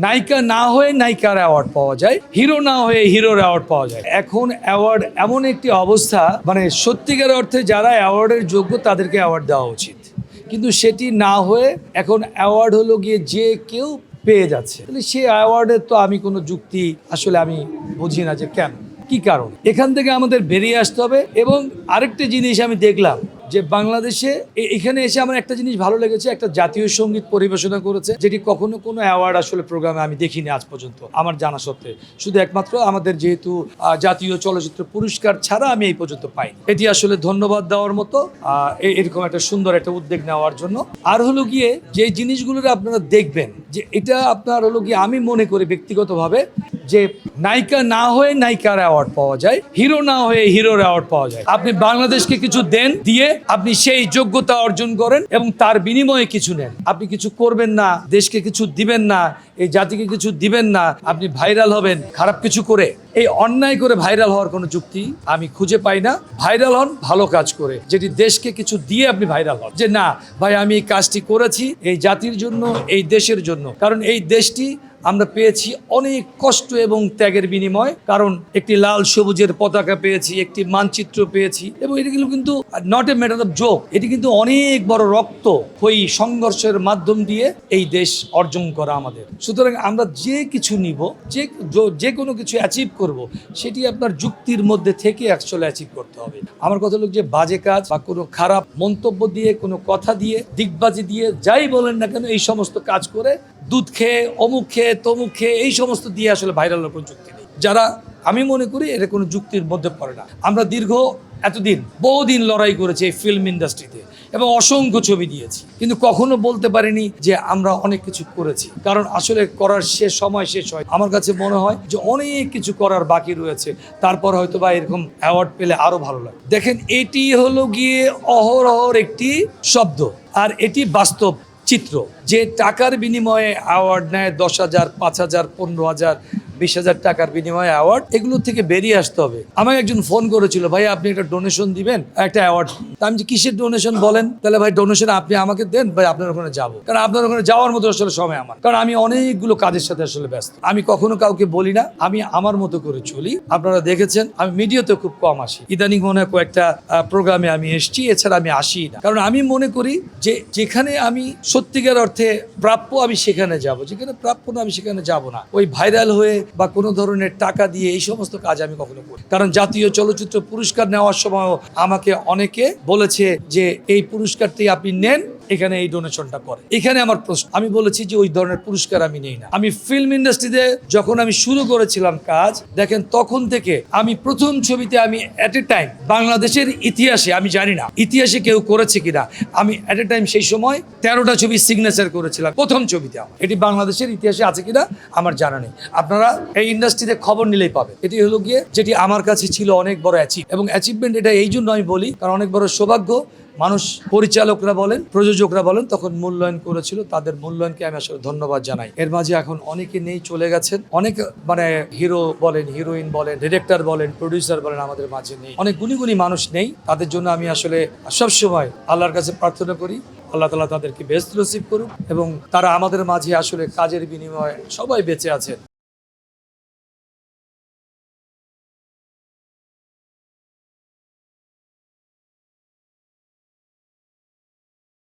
নায়িকা না হয়ে নায়িকার অ্যাওয়ার্ড পাওয়া যায়, হিরো না হয়ে হিরোর অ্যাওয়ার্ড পাওয়া যায়। এখন অ্যাওয়ার্ড এমন একটি অবস্থা, মানে সত্যিকার অর্থে যারা অ্যাওয়ার্ডের যোগ্য তাদেরকে অ্যাওয়ার্ড দেওয়া উচিত, কিন্তু সেটি না হয়ে এখন অ্যাওয়ার্ড হলো গিয়ে যে কেউ পেয়ে যাচ্ছে। তাহলে সেই অ্যাওয়ার্ডের তো আমি কোনো যুক্তি আসলে আমি বুঝি না যে কেন, কি কারণ। এখান থেকে আমাদের বেরিয়ে আসতে হবে। এবং আরেকটা জিনিস আমি দেখলাম যে বাংলাদেশে এখানে এসে আমার একটা জিনিস ভালো লেগেছে, একটা জাতীয় সঙ্গীত পরিবেশনা করেছে, যেটি কখনো কোনো অ্যাওয়ার্ড আসলে প্রোগ্রামে আমি দেখিনি আজ পর্যন্ত আমার জানা সত্ত্বে। শুধু একমাত্র আমাদের যেহেতু জাতীয় চলচ্চিত্র পুরস্কার ছাড়া আমি এই পর্যন্ত পাই। এটি আসলে ধন্যবাদ দেওয়ার মতো, এরকম একটা সুন্দর একটা উদ্যোগ নেওয়ার জন্য। আর হলো গিয়ে যে জিনিসগুলো আপনারা দেখবেন যে এটা আপনার হলো গিয়ে, আমি মনে করি ব্যক্তিগতভাবে যে নায়িকা না হয়ে নায়িকার অ্যাওয়ার্ড পাওয়া যায়, হিরো না হয়ে হিরোর অ্যাওয়ার্ড পাওয়া যায়। আপনি বাংলাদেশকে কিছু দেন, দিয়ে আপনি সেই যোগ্যতা অর্জন করেন এবং তার বিনিময়ে কিছু নেন। আপনি কিছু করবেন না, দেশকে কিছু দিবেন না, এই জাতিকে কিছু দিবেন না, আপনি ভাইরাল হবেন খারাপ কিছু করে। এই অন্যায় করে ভাইরাল হওয়ার কোনো যুক্তি আমি খুঁজে পাই না। ভাইরাল হন ভালো কাজ করে, যেটি দেশকে কিছু দিয়ে আপনি ভাইরাল হন, যে না ভাই আমি এই কাজটি করেছি এই জাতির জন্য, এই দেশের জন্য। কারণ এই দেশটি আমরা পেয়েছি অনেক কষ্ট এবং ত্যাগের বিনিময়। কারণ একটি লাল সবুজের পতাকা পেয়েছি, একটি মানচিত্র পেয়েছি, এবং এগুলো কিন্তু not a matter of joke, এটি কিন্তু অনেক বড় রক্ত ওই সংঘর্ষের মাধ্যম দিয়ে এই দেশ অর্জন করা আমাদের। সুতরাং আমরা যে কিছু নিব, যে কোনো কিছু অ্যাচিভ করব, সেটি আপনার যুক্তির মধ্যে থেকে অ্যাকচুয়ালি অ্যাচিভ করতে হবে। আমার কথা হলো যে বাজে কাজ বা কোনো খারাপ মন্তব্য দিয়ে, কোনো কথা দিয়ে, দিগবাজি দিয়ে, যাই বলেন না কেন, এই সমস্ত কাজ করে দুধ খেয়ে, অমুক খেয়ে, তমুক খেয়ে, এই সমস্ত দিয়ে আসলে ভাইরালের কোনো যুক্তি নেই। যারা আমি মনে করি এটা কোনো যুক্তির মধ্যে পড়ে না। আমরা এতদিন বহুদিন লড়াই করেছি এই ফিল্ম ইন্ডাস্ট্রিতে এবং অসংখ্য ছবি দিয়েছি, কিন্তু কখনো বলতে পারিনি যে আমরা অনেক কিছু করেছি। কারণ আসলে করার সময় শেষ হয়। আমার কাছে মনে হয় যে অনেক কিছু করার বাকি রয়েছে, তারপর হয়তো বা এরকম অ্যাওয়ার্ড পেলে আরো ভালো লাগে। দেখেন, এটি হলো গিয়ে অহরহর একটি শব্দ, আর এটি বাস্তব চিত্র। যে টাকার বিনিময়ে অ্যাওয়ার্ড নেয়, 10,000, 5,000, 15,000, 20,000 টাকার বিনিময়ে অ্যাওয়ার্ড, এগুলোর থেকে বেরিয়ে আসতে হবে। আমাকে একজন ফোন করেছিল, ভাই আপনি একটা ডোনেশন দিবেন, একটা অ্যাওয়ার্ড। আমি যে কিসের ডোনেশন বলেন? তাহলে ভাই ডোনেশন আপনি আমাকে দেন, ভাই আপনার ওখানে যাবো। কারণ আপনার ওখানে যাওয়ার মতো আসলে সময় আমার, কারণ আমি অনেকগুলো কাজের সাথে আসলে ব্যস্ত। আমি কখনো কাউকে বলি না, আমি আমার মতো করে চলি। আপনারা দেখেছেন আমি মিডিয়াতে খুব কম আসি, ইদানিং মনে হয় কয়েকটা প্রোগ্রামে আমি এসেছি, এছাড়া আমি আসি না। কারণ আমি মনে করি যে যেখানে আমি সত্যিকার অর্থে প্রাপ্য আমি সেখানে যাব, যেখানে প্রাপ্য না আমি সেখানে যাব না। ওই ভাইরাল হয়ে বা কোনো ধরনের টাকা দিয়ে এই সমস্ত কাজ আমি কখনো করি। কারণ জাতীয় চলচ্চিত্র পুরস্কার নেওয়ার সময় আমাকে অনেকে বলেছে যে এই পুরস্কারটি আপনি নেন, এখানে এই ডোনেশনটা করে। এখানে আমার প্রশ্ন, আমি বলেছি যে ওই ধরনের পুরস্কার আমি নেই না। আমি ফিল্ম ইন্ডাস্ট্রিতে যখন আমি শুরু করেছিলাম কাজ, দেখেন তখন থেকে আমি প্রথম ছবিতে আমি এট এ টাইম বাংলাদেশের ইতিহাসে, আমি জানি না ইতিহাসে কেউ করেছে কিনা, আমি এট এ টাইম সেই সময় 13টা ছবি সিগনেচার করেছিলাম প্রথম ছবিতে। এটি বাংলাদেশের ইতিহাসে আছে কিনা আমার জানা নেই। আপনারা এই ইন্ডাস্ট্রিতে খবর নিলেই পাবে। এটি হলো গিয়ে যেটি আমার কাছে ছিল অনেক বড় এবং অ্যাচিভমেন্ট। এটা এই জন্য আমি বলি কারণ অনেক বড় সৌভাগ্য। মানুষ, পরিচালকরা বলেন, প্রযোজকরা বলেন, তখন মূল্যায়ন করেছিল। তাদের মূল্যায়নকে আমি আসলে ধন্যবাদ জানাই। এর মাঝে এখন অনেকে নেই, চলে গেছেন। অনেক হিরো বলেন, হিরোইন বলেন, ডিরেক্টর বলেন, প্রডিউসার বলেন, আমাদের মাঝে নেই। অনেক গুণী গুণী মানুষ নেই। তাদের জন্য আমি আসলে সবসময় আল্লাহর কাছে প্রার্থনা করি, আল্লাহ তাআলা তাদেরকে বেহেশত নসিব করুক এবং তারা আমাদের মাঝে আসলে কাজের বিনিময়ে সবাই বেঁচে আছেন।